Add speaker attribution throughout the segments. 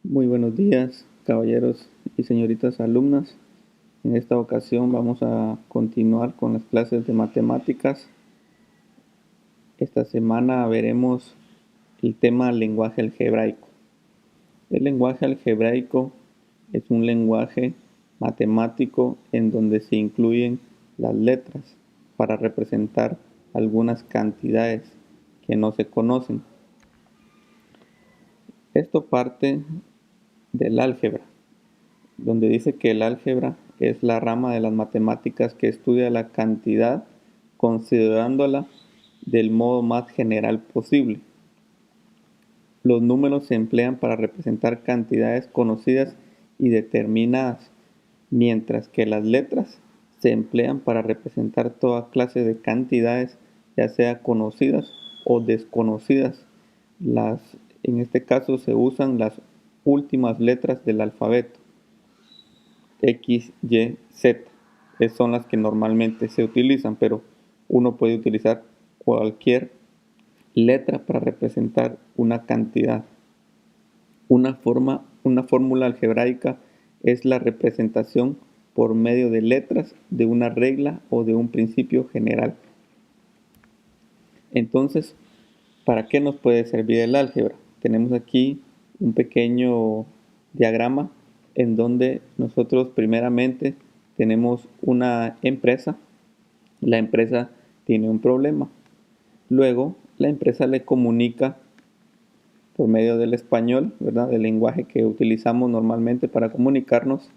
Speaker 1: Muy buenos días, caballeros y señoritas alumnas. En esta ocasión vamos a continuar con las clases de matemáticas. Esta semana veremos el tema lenguaje algebraico. El lenguaje algebraico es un lenguaje matemático en donde se incluyen las letras para representar algunas cantidades que no se conocen. Esto parte del álgebra, donde dice que el álgebra es la rama de las matemáticas que estudia la cantidad considerándola del modo más general posible. Los números se emplean para representar cantidades conocidas y determinadas, mientras que las letras se emplean para representar toda clase de cantidades, ya sea conocidas o desconocidas. En este caso se usan las últimas letras del alfabeto. X, Y, Z. Son las que normalmente se utilizan, pero uno puede utilizar cualquier letra para representar una cantidad. Una fórmula algebraica es la representación por medio de letras de una regla o de un principio general. Entonces, ¿para qué nos puede servir el álgebra? Tenemos aquí un pequeño diagrama en donde nosotros primeramente tenemos una empresa. La empresa tiene un problema. Luego, la empresa le comunica por medio del español, ¿verdad? Del lenguaje que utilizamos normalmente para comunicarnos,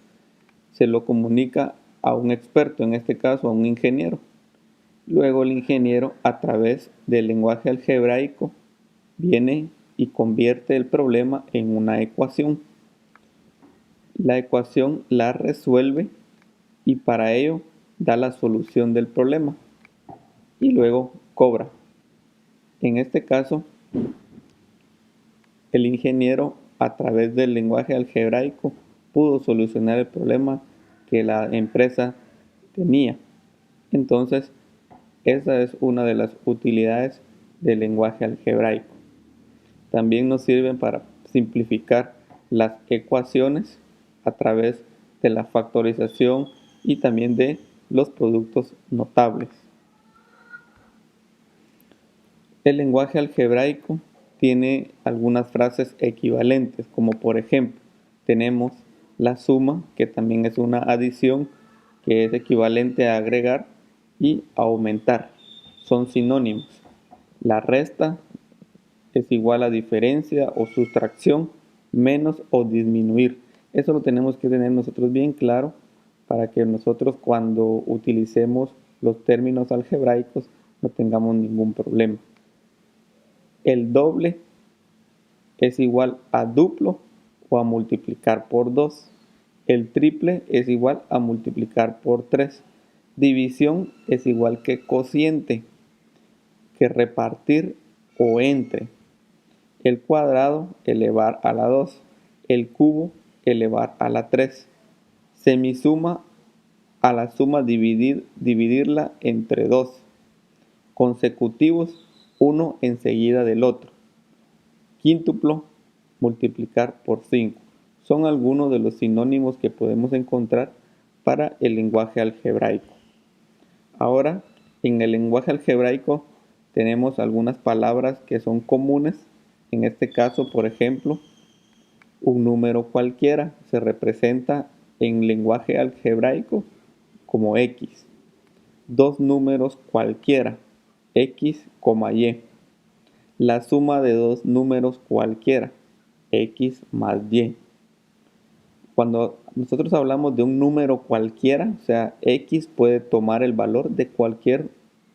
Speaker 1: se lo comunica a un experto, en este caso a un ingeniero. Luego el ingeniero, a través del lenguaje algebraico, viene y convierte el problema en una ecuación. La ecuación la resuelve y para ello da la solución del problema y luego cobra. En este caso, el ingeniero, a través del lenguaje algebraico, pudo solucionar el problema que la empresa tenía. Entonces, esa es una de las utilidades del lenguaje algebraico. También nos sirven para simplificar las ecuaciones a través de la factorización y también de los productos notables. El lenguaje algebraico tiene algunas frases equivalentes, como por ejemplo, tenemos la suma, que también es una adición, que es equivalente a agregar y aumentar. Son sinónimos. La resta es igual a diferencia o sustracción, menos o disminuir. Eso lo tenemos que tener nosotros bien claro para que nosotros cuando utilicemos los términos algebraicos no tengamos ningún problema. El doble es igual a duplo o a multiplicar por 2. El triple es igual a multiplicar por 3. División es igual que cociente, que repartir o entre. El cuadrado, elevar a la 2. El cubo, elevar a la 3. Semisuma, a la suma dividirla entre 2. Consecutivos, uno enseguida del otro. Quíntuplo, multiplicar por 5. Son algunos de los sinónimos que podemos encontrar para el lenguaje algebraico. Ahora, en el lenguaje algebraico tenemos algunas palabras que son comunes. En este caso, por ejemplo, un número cualquiera se representa en lenguaje algebraico como X. Dos números cualquiera, X, Y. La suma de dos números cualquiera, X más Y. Cuando nosotros hablamos de un número cualquiera, o sea, X puede tomar el valor de cualquier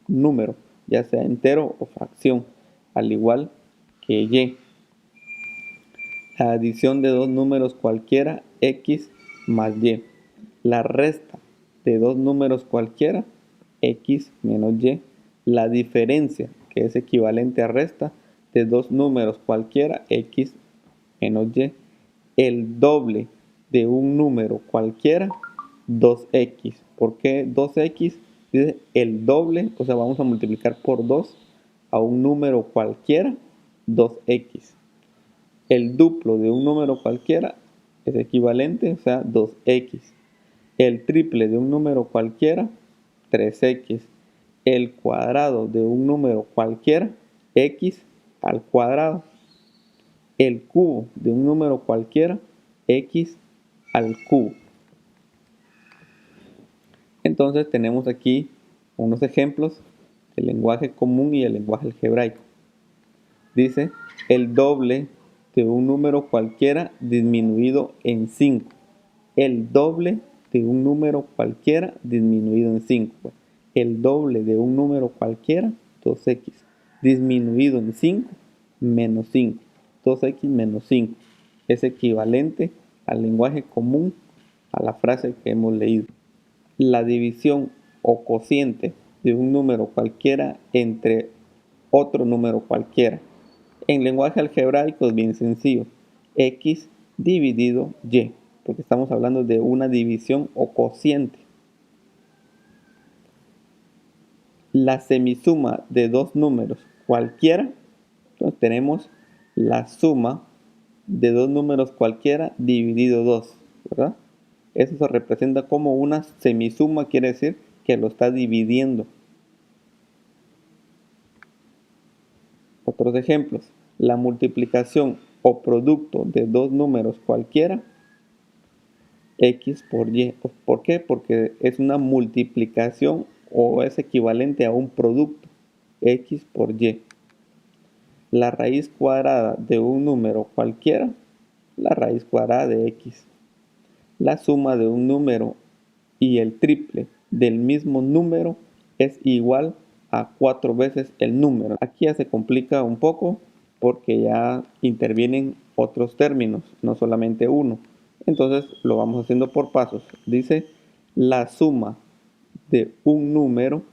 Speaker 1: número, ya sea entero o fracción, al igual que Y. La adición de dos números cualquiera, X más Y. La resta de dos números cualquiera, X menos Y. La diferencia, que es equivalente a resta, de dos números cualquiera, X menos Y. El doble de un número cualquiera, 2x. ¿Por qué 2x? Dice el doble, o sea, vamos a multiplicar por 2 a un número cualquiera, 2x. El duplo de un número cualquiera es equivalente, o sea, 2x. El triple de un número cualquiera, 3x. El cuadrado de un número cualquiera, x al cuadrado. El cubo de un número cualquiera, x al cubo. Entonces tenemos aquí unos ejemplos del lenguaje común y el lenguaje algebraico. Dice el doble de un número cualquiera disminuido en 5. El doble de un número cualquiera disminuido en 5. El doble de un número cualquiera, 2x, disminuido en 5, menos 5. 2x menos 5 es equivalente al lenguaje común a la frase que hemos leído. La división o cociente de un número cualquiera entre otro número cualquiera. En lenguaje algebraico es bien sencillo. X dividido Y, porque estamos hablando de una división o cociente. La semisuma de dos números cualquiera, entonces tenemos la suma de dos números cualquiera dividido 2, ¿verdad? Eso se representa como una semisuma, quiere decir que lo está dividiendo. Otros ejemplos. La multiplicación o producto de dos números cualquiera, x por y. ¿Por qué? Porque es una multiplicación o es equivalente a un producto, x por y. La raíz cuadrada de un número cualquiera, la raíz cuadrada de x. La suma de un número y el triple del mismo número es igual a 4 veces el número. Aquí ya se complica un poco porque ya intervienen otros términos, no solamente uno. Entonces lo vamos haciendo por pasos. Dice la suma de un número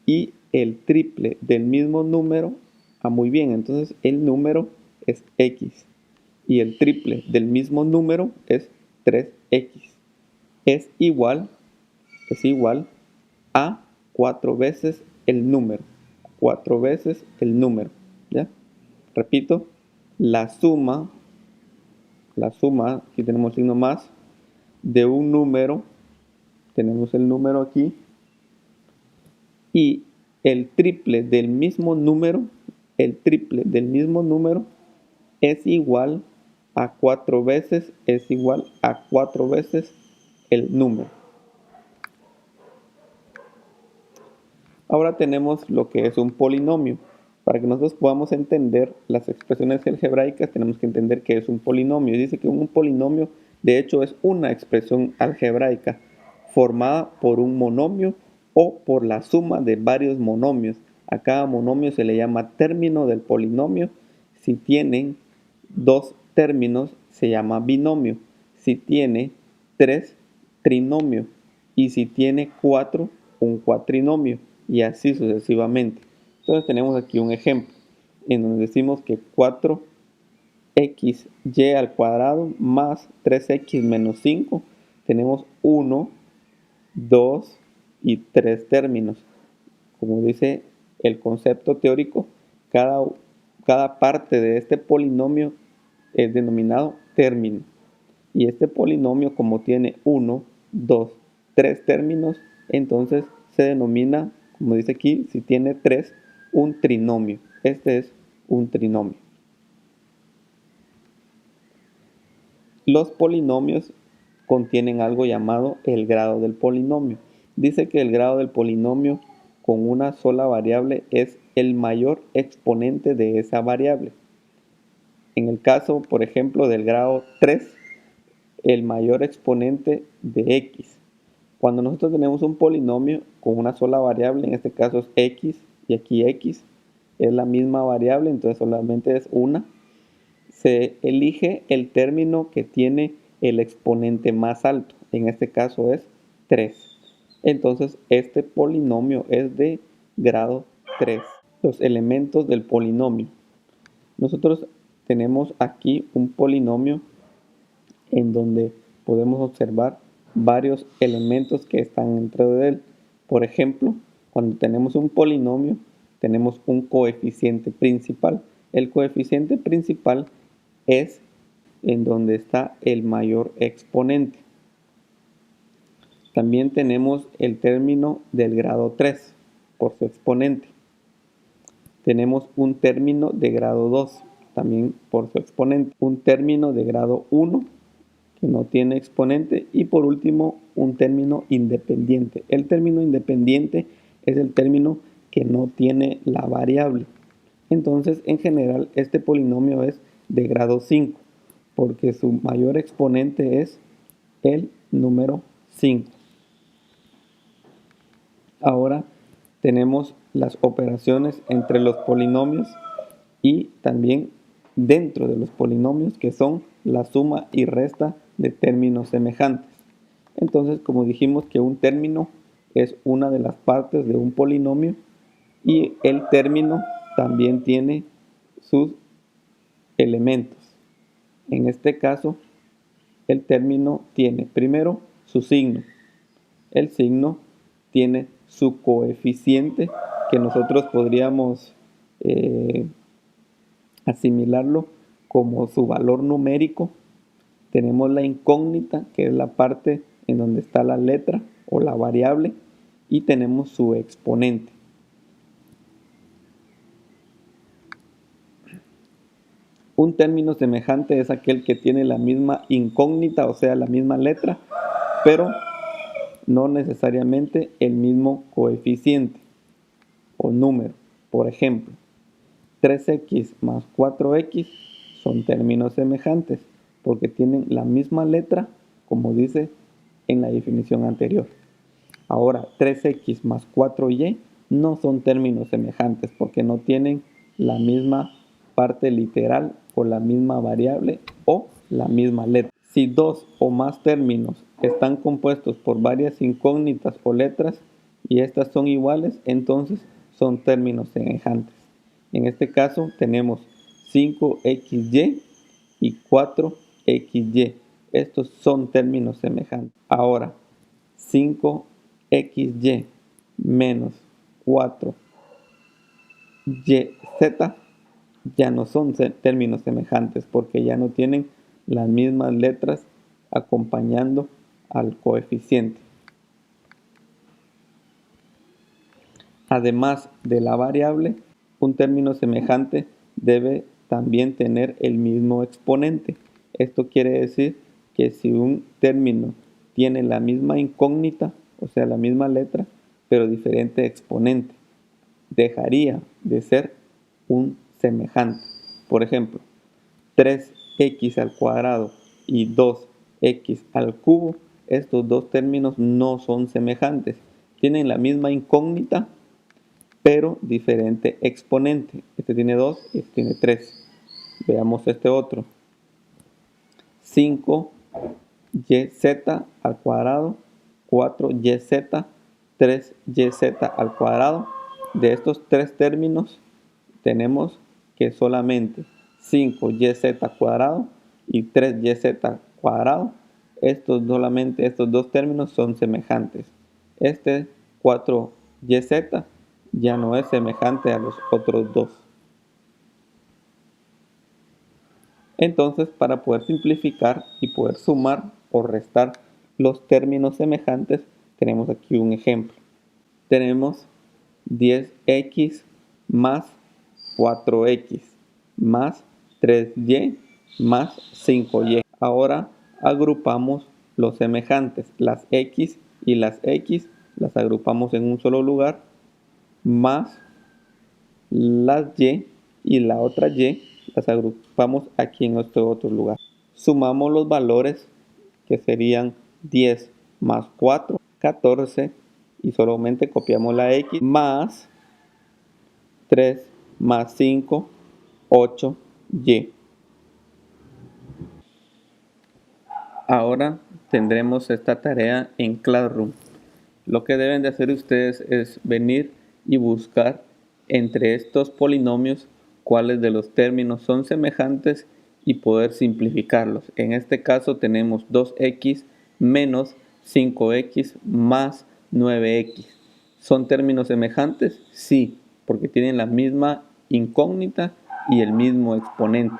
Speaker 1: y el triple del mismo número. Muy bien, entonces el número es x y el triple del mismo número es 3x. Es igual a 4 veces el número. 4 veces el número. ¿Ya? Repito, la suma, aquí tenemos signo más, de un número, tenemos el número aquí, y el triple del mismo número, es igual a 4 veces, el número. Ahora tenemos lo que es un polinomio. Para que nosotros podamos entender las expresiones algebraicas, tenemos que entender qué es un polinomio. Dice que un polinomio, de hecho, es una expresión algebraica formada por un monomio o por la suma de varios monomios. A cada monomio se le llama término del polinomio. Si tienen dos términos, se llama binomio. Si tiene tres, trinomio. Y si tiene cuatro, un cuatrinomio. Y así sucesivamente. Entonces tenemos aquí un ejemplo en donde decimos que 4xy al cuadrado más 3x menos 5, tenemos 1, 2 y 3 términos. Como dice el concepto teórico, cada parte de este polinomio es denominado término. Y este polinomio, como tiene 1, 2, 3 términos, entonces se denomina, como dice aquí, si tiene 3, un trinomio. Este es un trinomio. Los polinomios contienen algo llamado el grado del polinomio. Dice que el grado del polinomio con una sola variable es el mayor exponente de esa variable. En el caso, por ejemplo, del grado 3, el mayor exponente de x. Cuando nosotros tenemos un polinomio con una sola variable, en este caso es x, y aquí x es la misma variable, entonces solamente es una, se elige el término que tiene el exponente más alto, en este caso es 3. Entonces este polinomio es de grado 3. Los elementos del polinomio. Nosotros tenemos aquí un polinomio en donde podemos observar varios elementos que están dentro de él. Por ejemplo, cuando tenemos un polinomio, tenemos un coeficiente principal. El coeficiente principal es en donde está el mayor exponente. También tenemos el término del grado 3 por su exponente. Tenemos un término de grado 2 también por su exponente. Un término de grado 1 que no tiene exponente. Y por último, un término independiente. El término independiente es el término que no tiene la variable. Entonces, en general, este polinomio es de grado 5 porque su mayor exponente es el número 5. Ahora tenemos las operaciones entre los polinomios y también dentro de los polinomios, que son la suma y resta de términos semejantes. Entonces, como dijimos que un término es una de las partes de un polinomio y el término también tiene sus elementos. En este caso, el término tiene primero su signo. El signo tiene su coeficiente, que nosotros podríamos asimilarlo como su valor numérico. Tenemos la incógnita, que es la parte en donde está la letra o la variable, y tenemos su exponente. Un término semejante es aquel que tiene la misma incógnita, o sea, la misma letra, pero no necesariamente el mismo coeficiente o número. Por ejemplo, 3x más 4x son términos semejantes porque tienen la misma letra, como dice en la definición anterior. Ahora, 3x más 4y no son términos semejantes porque no tienen la misma parte literal o la misma variable o la misma letra. Si dos o más términos están compuestos por varias incógnitas o letras y estas son iguales, entonces son términos semejantes. En este caso tenemos 5xy y 4xy. Estos son términos semejantes. Ahora, 5xy menos 4yz ya no son términos semejantes porque ya no tienen las mismas letras acompañando al coeficiente. Además de la variable, un término semejante debe también tener el mismo exponente. Esto quiere decir que si un término tiene la misma incógnita, o sea, la misma letra, pero diferente exponente, dejaría de ser un semejante. Por ejemplo, 3x al cuadrado y 2x al cubo, estos dos términos no son semejantes. Tienen la misma incógnita, pero diferente exponente. Este tiene 2 y este tiene 3. Veamos este otro. 5yz al cuadrado, 4yz, 3yz al cuadrado. De estos tres términos tenemos que solamente 5yz cuadrado y 3yz cuadrado, solamente estos dos términos son semejantes. Este 4yz ya no es semejante a los otros dos. Entonces, para poder simplificar y poder sumar o restar los términos semejantes, tenemos aquí un ejemplo. Tenemos 10x más 4x más 3y más 5y. Ahora agrupamos los semejantes. Las x y las x las agrupamos en un solo lugar, más las y la otra y las agrupamos aquí en este otro lugar. Sumamos los valores, que serían 10 más 4, 14, y solamente copiamos la x, más 3 más 5, 8y. Ahora tendremos esta tarea en Classroom. Lo que deben de hacer ustedes es venir y buscar entre estos polinomios cuáles de los términos son semejantes y poder simplificarlos. En este caso tenemos 2x menos 5x más 9x. ¿Son términos semejantes? Sí, porque tienen la misma incógnita y el mismo exponente.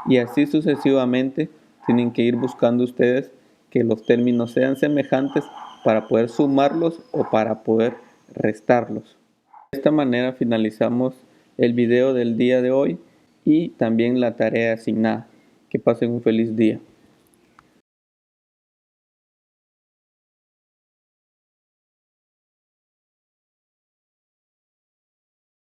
Speaker 1: Y así sucesivamente tienen que ir buscando ustedes que los términos sean semejantes para poder sumarlos o para poder restarlos. De esta manera finalizamos el video del día de hoy y también la tarea asignada. Que pasen un feliz día.